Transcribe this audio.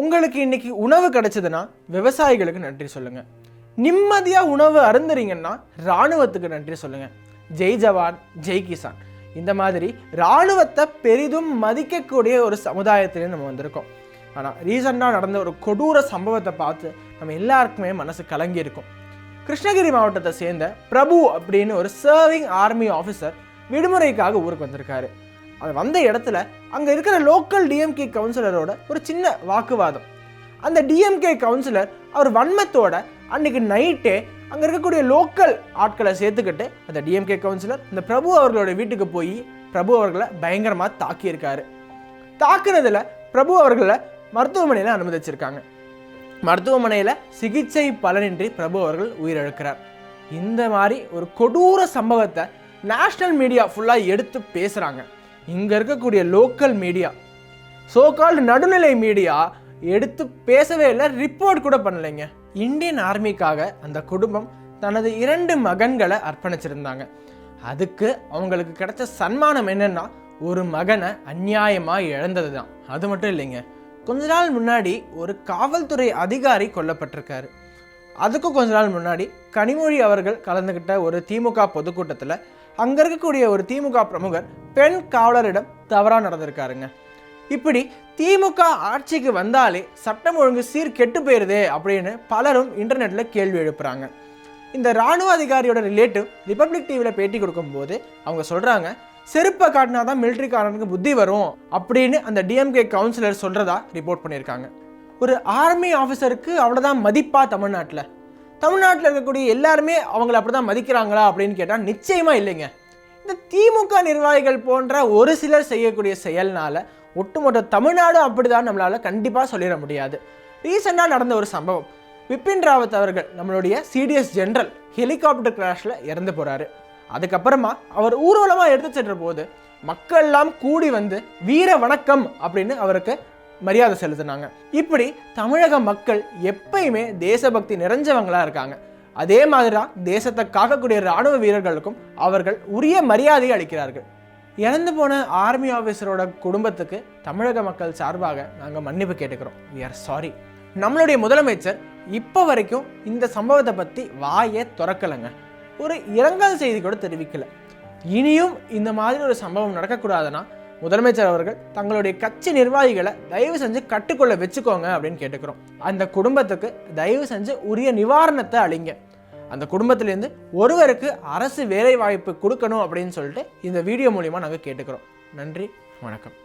உங்களுக்கு இன்னைக்கு உணவு கிடைச்சதுன்னா விவசாயிகளுக்கு நன்றி சொல்லுங்கள். நிம்மதியாக உணவு அருந்துறீங்கன்னா இராணுவத்துக்கு நன்றி சொல்லுங்கள். ஜெய் ஜவான் ஜெய் கிசான். இந்த மாதிரி இராணுவத்தை பெரிதும் மதிக்கக்கூடிய ஒரு சமுதாயத்திலேருந்து நம்ம வந்திருக்கோம். ஆனால் ரீசெண்டாக நடந்த ஒரு கொடூர சம்பவத்தை பார்த்து நம்ம எல்லாருக்குமே மனசு கலங்கியிருக்கும். கிருஷ்ணகிரி மாவட்டத்தை சேர்ந்த பிரபு அப்படின்னு ஒரு சர்விங் ஆர்மி ஆஃபீஸர் விடுமுறைக்காக ஊருக்கு வந்திருக்காரு. அது வந்த இடத்துல அங்கே இருக்கிற லோக்கல் டிஎம்கே கவுன்சிலரோட ஒரு சின்ன வாக்குவாதம். அந்த டிஎம்கே கவுன்சிலர் அவர் வன்மத்தோட அன்னைக்கு நைட்டே அங்கே இருக்கக்கூடிய லோக்கல் ஆட்களை சேர்த்துக்கிட்டு அந்த டிஎம்கே கவுன்சிலர் இந்த பிரபு அவர்களோட வீட்டுக்கு போய் பிரபு அவர்களை பயங்கரமாக தாக்கியிருக்காரு. தாக்குனதில் பிரபு அவர்களை மருத்துவமனையில் அனுமதிச்சிருக்காங்க. மருத்துவமனையில் சிகிச்சை பலனின்றி பிரபு அவர்கள் உயிரிழக்கிறார். இந்த மாதிரி ஒரு கொடூர சம்பவத்தை நேஷ்னல் மீடியா ஃபுல்லாக எடுத்து பேசுகிறாங்க. இங்கே இருக்கக்கூடிய லோக்கல் மீடியா, சோகால்டு நடுநிலை மீடியா எடுத்து பேசவே இல்லை, ரிப்போர்ட் கூட பண்ணலைங்க. இந்தியன் ஆர்மிக்காக அந்த குடும்பம் தனது 2 மகன்களை அர்ப்பணிச்சிருந்தாங்க. அதுக்கு அவங்களுக்கு கிடைச்ச சன்மானம் என்னன்னா ஒரு மகனை அநியாயமாக இழந்தது தான். அது மட்டும் இல்லைங்க, கொஞ்ச நாள் முன்னாடி ஒரு காவல்துறை அதிகாரி கொல்லப்பட்டிருக்காரு. அதுக்கும் கொஞ்ச நாள் முன்னாடி கனிமொழி அவர்கள் கலந்துக்கிட்ட ஒரு திமுக பொதுக்கூட்டத்தில் அங்கே இருக்கக்கூடிய ஒரு திமுக பிரமுகர் பெண் காவலரிடம் தவறாக நடந்திருக்காருங்க. இப்படி திமுக ஆட்சிக்கு வந்தாலே சட்டம் ஒழுங்கு சீர் கெட்டு போயிருதே அப்படின்னு பலரும் இன்டர்நெட்டில் கேள்வி எழுப்புறாங்க. இந்த இராணுவ அதிகாரியோட ரிலேட்டிவ் ரிப்பப்ளிக் டிவியில் பேட்டி கொடுக்கும்போது அவங்க சொல்கிறாங்க, செருப்பை காட்டினா தான் மிலிட்ரிக்காரனுக்கு புத்தி வரும் அப்படின்னு அந்த டிஎம்கே கவுன்சிலர் சொல்கிறதா ரிப்போர்ட் பண்ணியிருக்காங்க. ஒரு ஆர்மி ஆஃபீஸருக்கு அவ்வளோதான் மதிப்பா தமிழ்நாட்டில் இருக்கக்கூடிய எல்லாருமே அவங்கள அப்படி தான் மதிக்கிறாங்களா அப்படின்னு கேட்டால் நிச்சயமாக இல்லைங்க. இந்த திமுக நிர்வாகிகள் போன்ற ஒரு சிலர் செய்யக்கூடிய செயல்னால ஒட்டுமொத்த தமிழ்நாடும் அப்படிதான் நம்மளால் கண்டிப்பாக சொல்லிட முடியாது. ரீசெண்டாக நடந்த ஒரு சம்பவம், பிபின் ராவத் அவர்கள் நம்மளுடைய சிடிஎஸ் ஜெனரல் ஹெலிகாப்டர் கிராஷில் இறந்து போகிறாரு. அதுக்கப்புறமா அவர் ஊர்வலமாக எடுத்து சென்ற போது மக்கள் எல்லாம் கூடி வந்து வீர வணக்கம் அப்படின்னு அவருக்கு மரியாதை செலுத்தினாங்க. இப்படி தமிழக மக்கள் எப்பயுமே தேசபக்தி நிறைஞ்சவங்களா இருக்காங்க. அதே மாதிரி தான் தேசத்தை காக்கக்கூடிய இராணுவ வீரர்களுக்கும் அவர்கள் உரிய மரியாதையை அளிக்கிறார்கள். இறந்து போன ஆர்மி ஆஃபீஸரோட குடும்பத்துக்கு தமிழக மக்கள் சார்பாக நாங்கள் மன்னிப்பு கேட்டுக்கிறோம். we are sorry. நம்மளுடைய முதலமைச்சர் இப்போ வரைக்கும் இந்த சம்பவத்தை பற்றி வாயே திறக்கலைங்க. ஒரு இரங்கல் செய்தி கூட தெரிவிக்கல. இனியும் இந்த மாதிரி ஒரு சம்பவம் நடக்கக்கூடாதுன்னா முதலமைச்சர் அவர்கள் தங்களுடைய கட்சி நிர்வாகிகளை தயவு செஞ்சு கட்டுக்கொள்ள வச்சுக்கோங்க அப்படின்னு கேட்டுக்கிறோம். அந்த குடும்பத்துக்கு தயவு செஞ்சு உரிய நிவாரணத்தை அளிங்க. அந்த குடும்பத்திலேருந்து ஒருவருக்கு அரசு வேலை வாய்ப்பு கொடுக்கணும் அப்படின்னு சொல்லிட்டு இந்த வீடியோ மூலிமா நாங்கள் கேட்டுக்கிறோம். நன்றி, வணக்கம்.